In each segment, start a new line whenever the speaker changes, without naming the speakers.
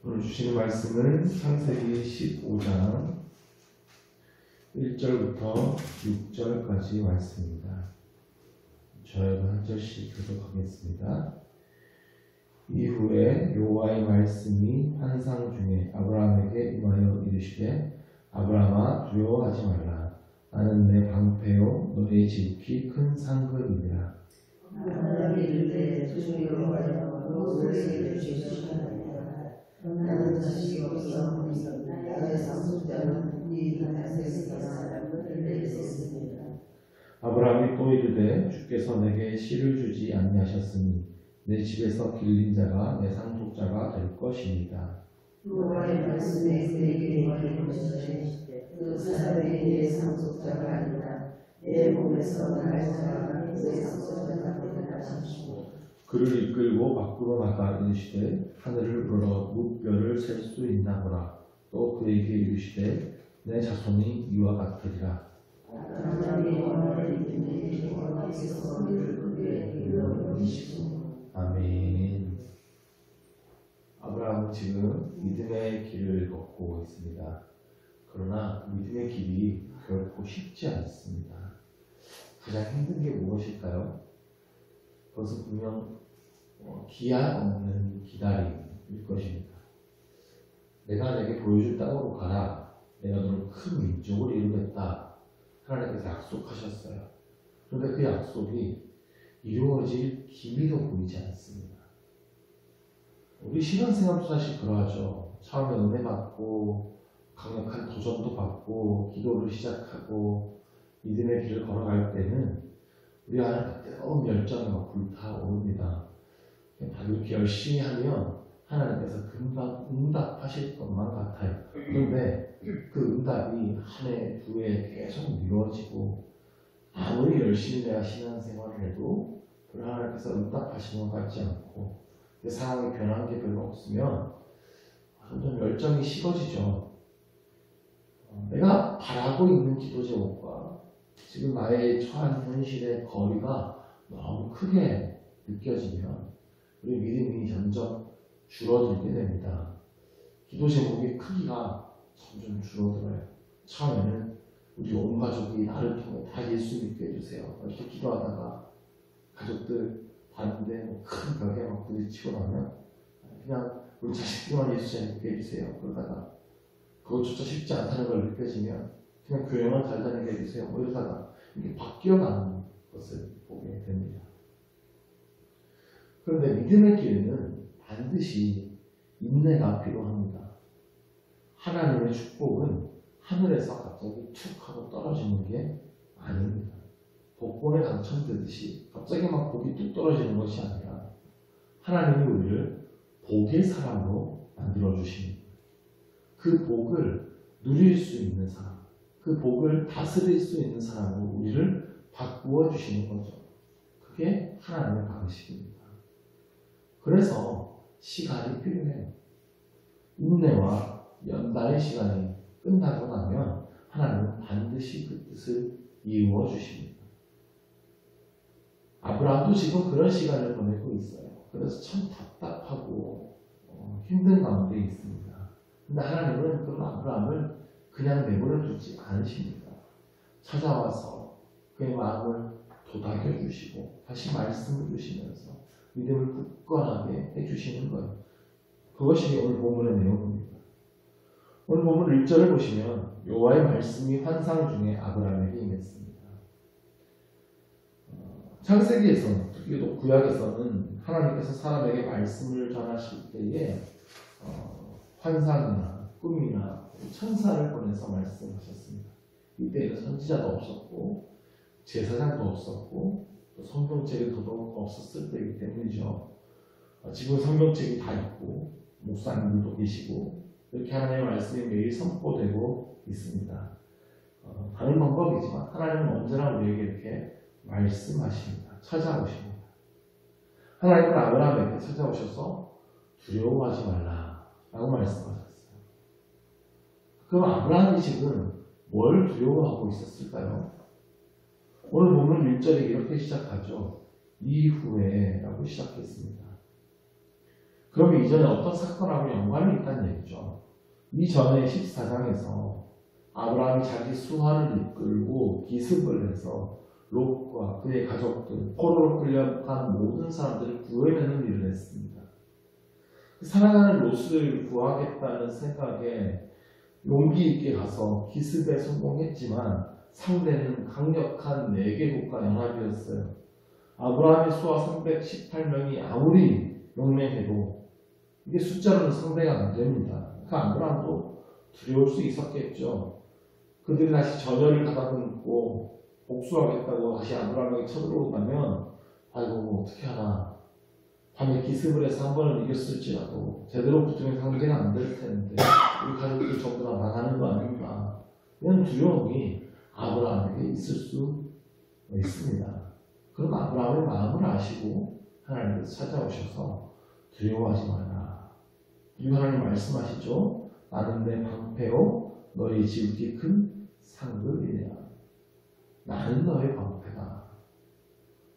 오늘 주시는 말씀은 창세기 15장 1절부터 6절까지 말씀입니다. 저희가 한 절씩 교독하겠습니다. 이후에 여호와의 말씀이 환상 중에 아브라함에게 임하여 이르시되 아브라함아 두려워하지 말라. 나는 내 방패요 너의 지극히 큰 상급이니라.
아브라함이 이르되 두려워하여 너에게 주시리라. 나는 자식이 없사오니 나의 상속자는 네 다윗의 사람을 내리셨습니다.
아브라함이 또 이르되 주께서 내게 씨를 주지 아니하셨으니 내 집에서 길린 자가 내 상속자가 될 것입니다.
여호와의 말씀에 그에게 이르시되 그 사람이 내 상속자가 아니라 내 몸에서 날 자가 내 상속자가 되리라 하시고
그를 이끌고 밖으로 나가 이르시되 하늘을 우러러 무뼈를 셀 수 있나 보라. 또 그에게 이르시되 내 자손이 이와 같으리라.
하나님의 영광을 믿는 여호와께서 그를 그에게 이르시고
아멘. 아브라함은 지금 믿음의 길을 걷고 있습니다. 그러나 믿음의 길이 결코 쉽지 않습니다. 가장 힘든 게 무엇일까요? 그것은 분명 기약 없는 기다림일 것입니다. 내가 내게 보여줄 땅으로 가라. 내가 너를 큰 민족을 이루겠다. 하나님께서 약속하셨어요. 그런데 그 약속이 이루어질 기미도 보이지 않습니다. 우리 신앙생활도 사실 그러하죠. 처음에 은혜 받고 강력한 도전도 받고 기도를 시작하고 믿음의 길을 걸어갈 때는 우리 안에 뜨거운 열정이 막 불타오릅니다. 이렇게 열심히 하면 하나님께서 금방 응답하실 것만 같아요. 그런데 그 응답이 한 해, 두 해 계속 미뤄지고 아무리 열심히 내가 신앙생활을 해도 별로 하나님께서 응답하시는 것 같지 않고 그 상황이 변한 게 별로 없으면 점점 열정이 식어지죠. 내가 바라고 있는 기도 제목과 지금 나의 처한 현실의 거리가 너무 크게 느껴지면 우리 믿음이 점점 줄어들게 됩니다. 기도 제목의 크기가 점점 줄어들어요. 처음에는 우리 온 가족이 나를 통해 다 예수 믿게 해주세요. 이렇게 기도하다가 가족들 봤는데 큰 벽에 막 부딪히고 나면 그냥 우리 자식들만 예수 잘 믿게 해주세요. 그러다가 그것조차 쉽지 않다는 걸 느껴지면 그냥 교회만 잘 다니게 해주세요. 이러다가 이게 바뀌어가는 것을 보게 됩니다. 그런데 믿음의 길에는 반드시 인내가 필요합니다. 하나님의 축복은 하늘에서 갑자기 툭 하고 떨어지는 게 아닙니다. 복권에 당첨되듯이 갑자기 막 복이 뚝 떨어지는 것이 아니라 하나님이 우리를 복의 사람으로 만들어주십니다. 그 복을 누릴 수 있는 사람, 그 복을 다스릴 수 있는 사람으로 우리를 바꾸어 주시는 거죠. 그게 하나님의 방식입니다. 그래서 시간이 필요해요. 인내와 연단의 시간이 끝나고 나면 하나님은 반드시 그 뜻을 이루어 주십니다. 아브라함도 지금 그런 시간을 보내고 있어요. 그래서 참 답답하고 힘든 가운데 있습니다. 근데 하나님은 그런 아브라함을 그냥 내버려 두지 않으십니다. 찾아와서 그의 마음을 도닥여 주시고 다시 말씀을 주시면서 믿음을 굳건하게 해주시는 거예요. 그것이 오늘 본문의 내용입니다. 오늘 본문 1절을 보시면 여호와의 말씀이 환상 중에 아브라함에게 임했습니다. 창세기에서는 특히 또 구약에서는 하나님께서 사람에게 말씀을 전하실 때에 환상이나 꿈이나 천사를 보내서 말씀하셨습니다. 이때에는 선지자도 없었고 제사장도 없었고 성경책이 더더욱 없었을 때이기 때문이죠. 지금 성경책이 다 있고 목사님들도 계시고 이렇게 하나님의 말씀이 매일 선포되고 있습니다. 다른 방법이지만 하나님은 언제나 우리에게 이렇게 말씀하십니다. 찾아오십니다. 하나님은 아브라함에게 찾아오셔서 두려워하지 말라라고 말씀하셨어요. 그럼 아브라함이 지금 뭘 두려워하고 있었을까요? 오늘 보면 1절이 이렇게 시작하죠. 이후에 라고 시작했습니다. 그러면 이전에 어떤 사건하고 연관이 있다는 얘기죠. 이전에 14장에서 아브라함이 자기 수하를 이끌고 기습을 해서 롯과 그의 가족들, 포로로 끌려간 모든 사람들을 구해내는 일을 했습니다. 사랑하는 롯을 구하겠다는 생각에 용기 있게 가서 기습에 성공했지만 상대는 강력한 4개 국가 연합이었어요. 아브라함의 수하 318명이 아무리 용맹해도 이게 숫자로는 상대가 안 됩니다. 그러니까 아브라함도 두려울 수 있었겠죠. 그들이 다시 전열을 가다듬고 복수하겠다고 다시 아브라함에게 쳐들어오면 아이고 어떻게 하나, 밤에 기습을 해서 한 번은 이겼을지라도 제대로 붙으면 상대가 안 될 텐데 우리 가족들 전부 다 나가는 거 아닌가, 이런 두려움이 아브라함에게 있을 수 있습니다. 그럼 아브라함의 마음을 아시고 하나님께서 찾아오셔서 두려워하지 마라. 그리고 하나님 말씀하시죠. 나는 내 방패요 너희 지극히 큰 상급이냐. 나는 너의 방패다.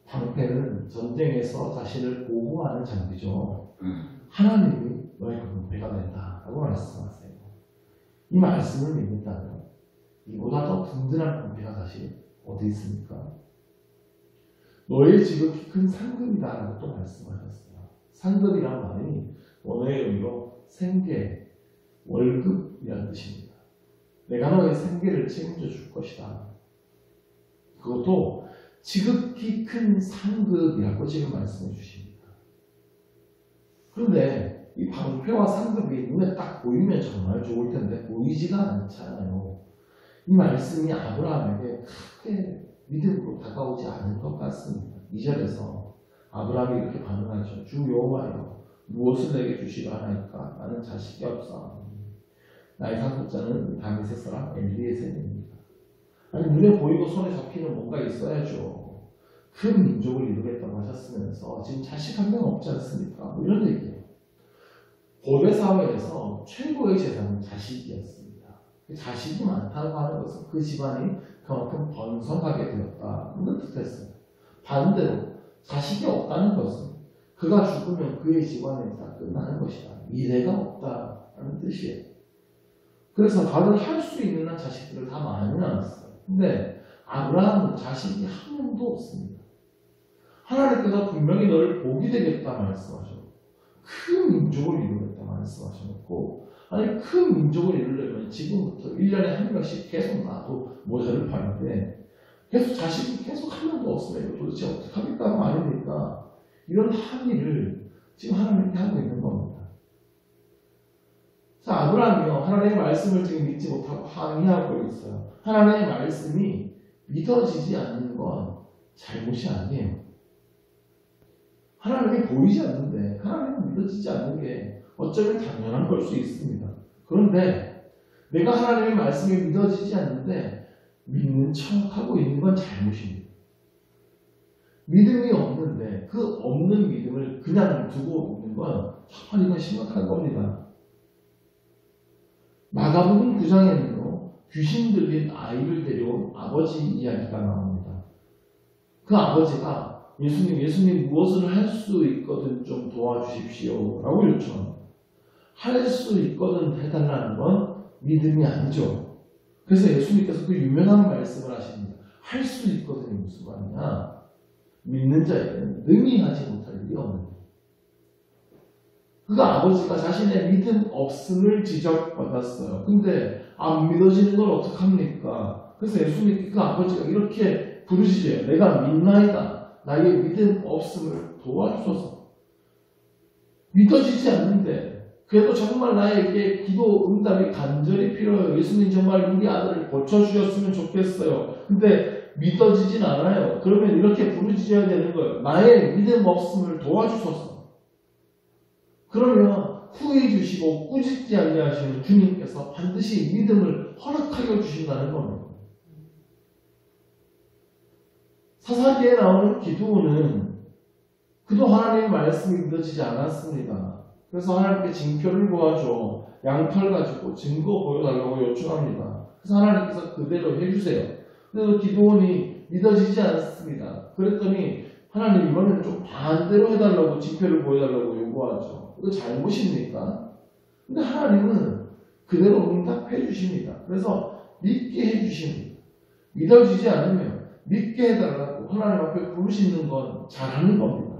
방패는 전쟁에서 자신을 보호하는 장비죠. 하나님이 너의 방패가 된다 라고 말씀하세요. 이 말씀을 믿는다면 이보다 더 든든한 방패가 다시 어디 있습니까? 너의 지극히 큰 상급이다 라고 또 말씀하셨어요. 상급이란 말이 원어의 의미로 생계, 월급이라는 뜻입니다. 내가 너의 생계를 책임져 줄 것이다. 그것도 지극히 큰 상급이라고 지금 말씀해 주십니다. 그런데 이 방패와 상급이 눈에 딱 보이면 정말 좋을 텐데 보이지가 않잖아요. 이 말씀이 아브라함에게 크게 믿음으로 다가오지 않은 것 같습니다. 2절에서 아브라함이 이렇게 반응하죠. 주 여호와여 무엇을 내게 주시려 하나이까? 나는 자식이 없어. 나의 상속자는 다윗의 사람 엘리에셀입니다. 아니 눈에 보이고 손에 잡히는 뭔가 있어야죠. 큰 민족을 이루겠다고 하셨으면서 지금 자식 한 명 없지 않습니까? 뭐 이런 얘기예요. 고대 사회에서 최고의 재산은 자식이었습니다. 자식이 많다고 하는 것은 그 집안이 그만큼 번성하게 되었다는 뜻했어요. 반대로 자식이 없다는 것은 그가 죽으면 그의 집안이 다 끝나는 것이다. 미래가 없다는 뜻이에요. 그래서 다들 할 수 있는 한 자식들을 다 많이 낳았어요. 근데 아브라함은 자식이 한 명도 없습니다. 하나님께서 분명히 너를 복이 되겠다 말씀하셨고 큰 민족을 이루겠다 말씀하셨고, 아니 큰 민족을 이루려면 지금부터 1년에 한 명씩 계속 나도 모자를 파는데 계속 자식이 계속 한 명도 없으면 이거 도대체 어떻게 하겠다는 말입니까? 이런 항의를 지금 하나님께 하고 있는 겁니다. 자, 아브라함이요 하나님의 말씀을 지금 믿지 못하고 항의하고 있어요. 하나님의 말씀이 믿어지지 않는 건 잘못이 아니에요. 하나님이 보이지 않는데 하나님은 믿어지지 않는 게 어쩌면 당연한 걸 수 있습니다. 그런데 내가 하나님의 말씀이 믿어지지 않는데 믿는 척하고 있는 건 잘못입니다. 믿음이 없는데 그 없는 믿음을 그냥 두고 있는 건 정말 이건 심각한 겁니다. 마가복음 9장에는요 귀신 들린 아이를 데려온 아버지 이야기가 나옵니다. 그 아버지가 예수님 무엇을 할 수 있거든 좀 도와주십시오 라고 요청합니다. 할 수 있거든 해달라는 건 믿음이 아니죠. 그래서 예수님께서 그 유명한 말씀을 하십니다. 할 수 있거든이 무슨 말이냐? 믿는 자에게는 능히 하지 못할 일이 없는 거예요. 그 아버지가 자신의 믿음 없음을 지적받았어요. 근데 안 믿어지는 걸 어떡합니까? 그래서 예수님께 그 아버지가 이렇게 부르시죠. 내가 믿나이다. 나의 믿음 없음을 도와주소서. 믿어지지 않는데 그래도 정말 나에게 기도 응답이 간절히 필요해요. 예수님 정말 우리 아들을 고쳐주셨으면 좋겠어요. 근데 믿어지진 않아요. 그러면 이렇게 부르짖어야 되는 거예요. 나의 믿음 없음을 도와주소서. 그러면 후회 주시고 꾸짖지 아니하시는 주님께서 반드시 믿음을 허락하여 주신다는 겁니다. 사사기에 나오는 기드온은 그도 하나님의 말씀이 믿어지지 않았습니다. 그래서 하나님께 징표를 구하죠. 양털 가지고 증거 보여달라고 요청합니다. 그래서 하나님께서 그대로 해주세요. 그래서 기드온이 믿어지지 않습니다. 그랬더니 하나님 이번에는 좀 반대로 해달라고 징표를 보여달라고 요구하죠. 이거 잘못입니까? 근데 하나님은 그대로 응답해 주십니다. 그래서 믿게 해 주십니다. 믿어지지 않으면 믿게 해달라고 하나님 앞에 부르시는 건 잘하는 겁니다.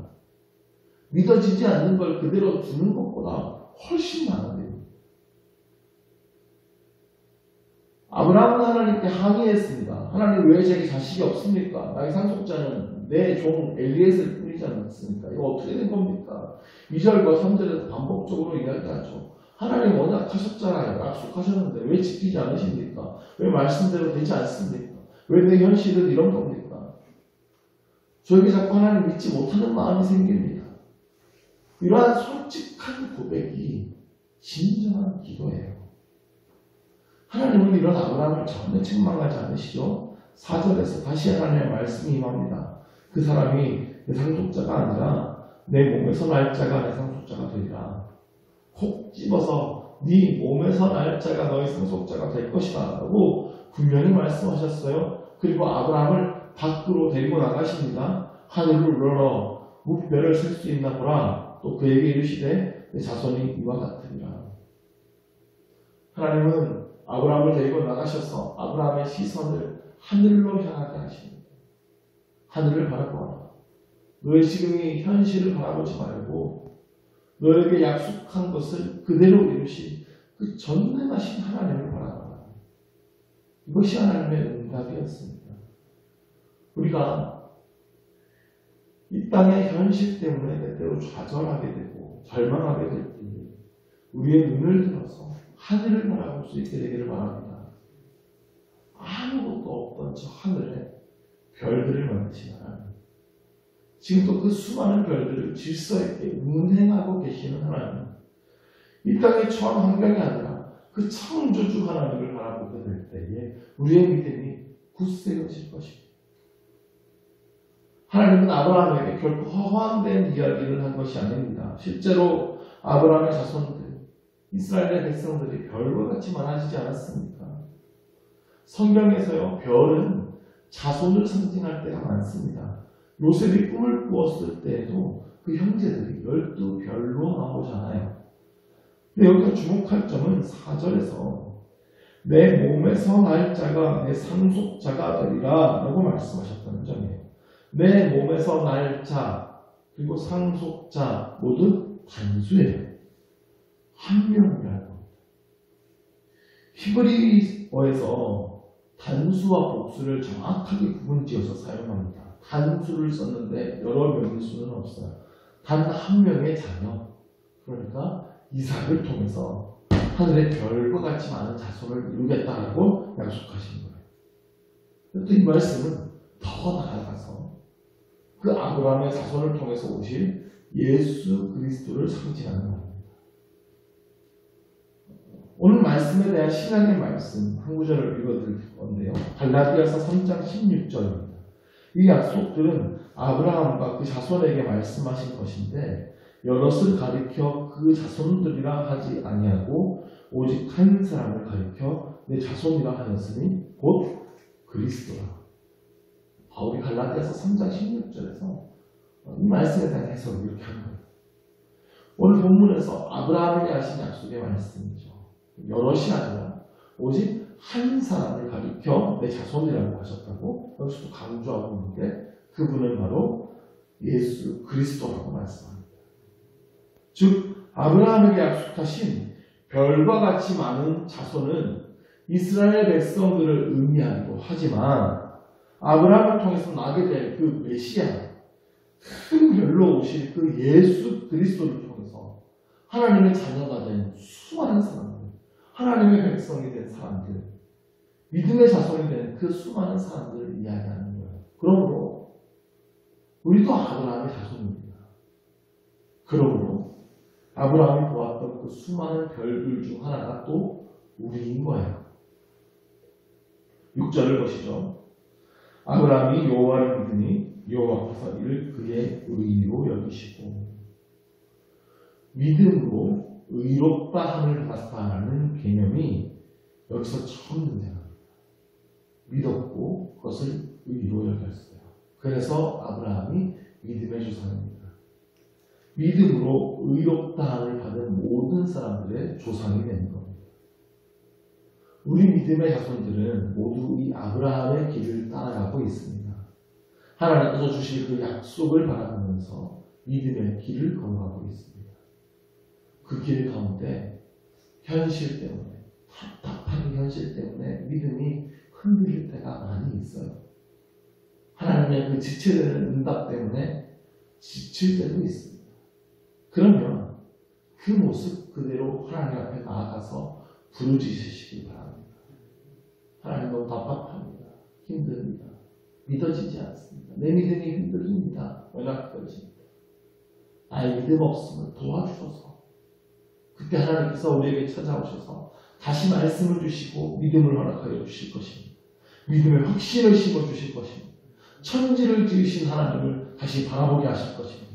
믿어지지 않는 걸 그대로 두는 것보다 훨씬 많은데요. 아브라함은 하나님께 항의했습니다. 하나님 왜 제게 자식이 없습니까? 나의 상속자는 내 종 엘리에셀 뿐이지 않습니까? 이거 어떻게 된 겁니까? 2절과 3절에서 반복적으로 이야기하죠. 하나님 워낙 하셨잖아요. 약속하셨는데 왜 지키지 않으십니까? 왜 말씀대로 되지 않습니까? 왜 내 현실은 이런 겁니까? 저에게 자꾸 하나님 믿지 못하는 마음이 생깁니다. 이러한 솔직한 고백이 진정한 기도예요. 하나님은 이런 아브라함을 전혀 책망하지 않으시죠. 4절에서 다시 하나님의 말씀이 임합니다. 그 사람이 내 상속자가 아니라 내 몸에서 날 자가 내 상속자가 되리라. 콕 집어서 네 몸에서 날 자가 너의 상속자가 될 것이다 라고 분명히 말씀하셨어요. 그리고 아브라함을 밖으로 데리고 나가십니다. 하늘을 우러러 무별을 셀 수 있나 보라. 또 그에게 이르시되 내 자손이 이와 같으리라. 하나님은 아브라함을 데리고 나가셔서 아브라함의 시선을 하늘로 향하게 하십니다. 하늘을 바라보아라. 너의 지금의 현실을 바라보지 말고 너에게 약속한 것을 그대로 이루신 그 전능하신 하나님을 바라보아라. 이것이 하나님의 응답이었습니다. 우리가 이 땅의 현실 때문에 때때로 좌절하게 되고 절망하게 될 때 우리의 눈을 들어서 하늘을 바라볼 수 있게 되기를 바랍니다. 아무것도 없던 저 하늘에 별들을 만드신 하나님, 지금도 그 수많은 별들을 질서 있게 운행하고 계시는 하나님, 이 땅의 처한 환경이 아니라 그 창조주 하나님을 바라보게 될 때에 우리의 믿음이 굳세어질 것입니다. 하나님은 아브라함에게 결코 허황된 이야기를 한 것이 아닙니다. 실제로 아브라함의 자손들, 이스라엘의 백성들이 별과 같이 많아지지 않았습니까? 성경에서요, 별은 자손을 상징할 때가 많습니다. 요셉이 꿈을 꾸었을 때에도 그 형제들이 12별로 나오잖아요. 근데 여기서 주목할 점은 4절에서 내 몸에서 날 자가 내 상속자가 되리라 라고 말씀하셨다는 점이에요. 내 몸에서 날 자, 그리고 상속자 모두 단수예요. 한 명이라는 겁니다. 히브리어에서 단수와 복수를 정확하게 구분지어서 사용합니다. 단수를 썼는데 여러 명일 수는 없어요. 단 한 명의 자녀, 그러니까 이삭을 통해서 하늘의 별과 같이 많은 자손을 이루겠다라고 약속하신 거예요. 또 이 말씀은 더 나아가서 그 아브라함의 자손을 통해서 오실 예수 그리스도를 상징하는 겁니다. 오늘 말씀에 대한 신앙의 말씀 한 구절을 읽어드릴 건데요. 갈라디아서 3장 16절입니다. 이 약속들은 아브라함과 그 자손에게 말씀하신 것인데 여럿을 가리켜 그 자손들이라 하지 아니하고 오직 한 사람을 가리켜 내 자손이라 하였으니 곧 그리스도라. 바울이 갈라디아서 3장 16절에서 이 말씀에 대한 해석을 이렇게 한 거예요. 오늘 본문에서 아브라함에게 하신 약속의 말씀이죠. 여럿이 아니라 오직 한 사람을 가리켜 내 자손이라고 하셨다고 여기서도 강조하고 있는데 그분은 바로 예수 그리스도라고 말씀합니다. 즉 아브라함에게 약속하신 별과 같이 많은 자손은 이스라엘 백성들을 의미하기도 하지만 아브라함을 통해서 나게 될 그 메시아, 큰 별로 오실 그 예수 그리스도를 통해서 하나님의 자녀가 된 수많은 사람들, 하나님의 백성이 된 사람들, 믿음의 자손이 된 그 수많은 사람들을 이야기하는 거예요. 그러므로 우리도 아브라함의 자손입니다. 그러므로 아브라함이 보았던 그 수많은 별들 중 하나가 또 우리인 거예요. 6절을 보시죠. 아브라함이 여호와를 믿으니 여호와께서 이를 그의 의로 여기시고, 믿음으로 의롭다 함을 받았다라는 개념이 여기서 처음 등장합니다. 믿었고 그것을 의로 여겼어요. 그래서 아브라함이 믿음의 조상입니다. 믿음으로 의롭다함을 받은 모든 사람들의 조상이 되는 겁니다. 우리 믿음의 자손들은 모두 이 아브라함의 길을 따라가고 있습니다. 하나님께서 주실 그 약속을 바라보면서 믿음의 길을 걸어가고 있습니다. 그 길 가운데 현실 때문에, 답답한 현실 때문에 믿음이 흔들릴 때가 많이 있어요. 하나님의 그 지체되는 응답 때문에 지칠 때도 있습니다. 그러면 그 모습 그대로 하나님 앞에 나아가서 부르짖으시기 바랍니다. 하나님 너무 답답합니다. 힘듭니다. 믿어지지 않습니다. 내 믿음이 흔들립니다. 연약해집니다. 나의 믿음 없음을 도와주셔서 그때 하나님께서 우리에게 찾아오셔서 다시 말씀을 주시고 믿음을 허락하여 주실 것입니다. 믿음의 확신을 심어주실 것입니다. 천지를 지으신 하나님을 다시 바라보게 하실 것입니다.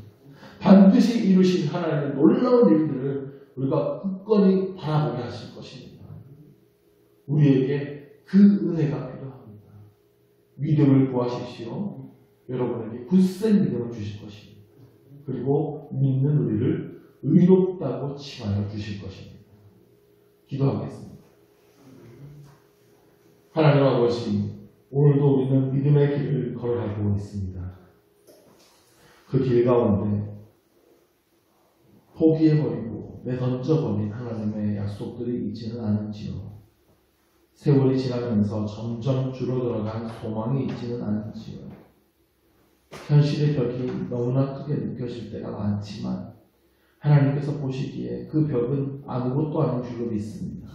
반드시 이루신 하나님의 놀라운 일들을 우리가 굳건히 바라보게 하실 것입니다. 우리에게 그 은혜가 필요합니다. 믿음을 구하십시오. 여러분에게 굳센 믿음을 주실 것입니다. 그리고 믿는 우리를 의롭다고 칭하여 주실 것입니다. 기도하겠습니다. 하나님 아버지, 오늘도 우리는 믿음의 길을 걸어가고 있습니다. 그 길 가운데 포기해버리고 내던져버린 하나님의 약속들이 있지는 않은지요. 세월이 지나면서 점점 줄어들어간 소망이 있지는 않은지요. 현실의 벽이 너무나 크게 느껴질 때가 많지만 하나님께서 보시기에 그 벽은 아무것도 아닌 줄로 믿습니다.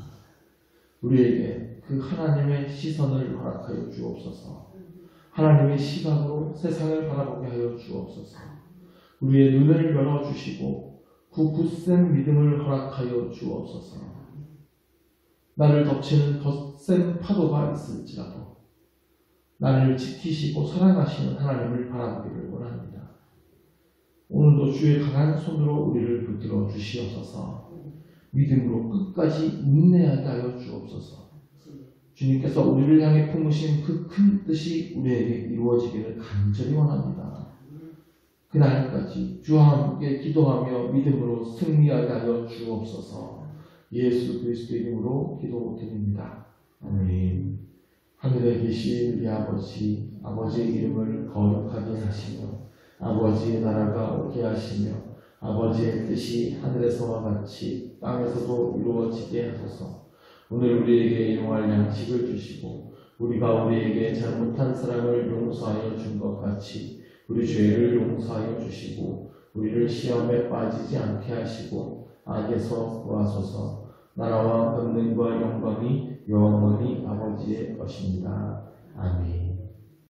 우리에게 그 하나님의 시선을 허락하여 주옵소서. 하나님의 시각으로 세상을 바라보게 하여 주옵소서. 우리의 눈을 열어주시고 그 굳센 믿음을 허락하여 주옵소서. 나를 덮치는 거센 파도가 있을지라도 나를 지키시고 사랑하시는 하나님을 바라보기를 원합니다. 오늘도 주의 강한 손으로 우리를 붙들어 주시옵소서. 믿음으로 끝까지 인내하게 하여 주옵소서. 주님께서 우리를 향해 품으신 그 큰 뜻이 우리에게 이루어지기를 간절히 원합니다. 그날까지 주와 함께 기도하며 믿음으로 승리하게 하여 주옵소서. 예수 그리스도 이름으로 기도드립니다. 아멘. 하늘에 계신 우리 아버지, 아버지의 이름을 거룩하게 하시며 아버지의 나라가 오게 하시며 아버지의 뜻이 하늘에서와 같이 땅에서도 이루어지게 하소서. 오늘 우리에게 일용할 양식을 주시고 우리가 우리에게 잘못한 사람을 용서하여 준 것 같이 우리 죄를 용서하여 주시고 우리를 시험에 빠지지 않게 하시고 악에서 구하소서. 나라와 권능과 영광이 영원히 아버지의 것입니다. 아멘.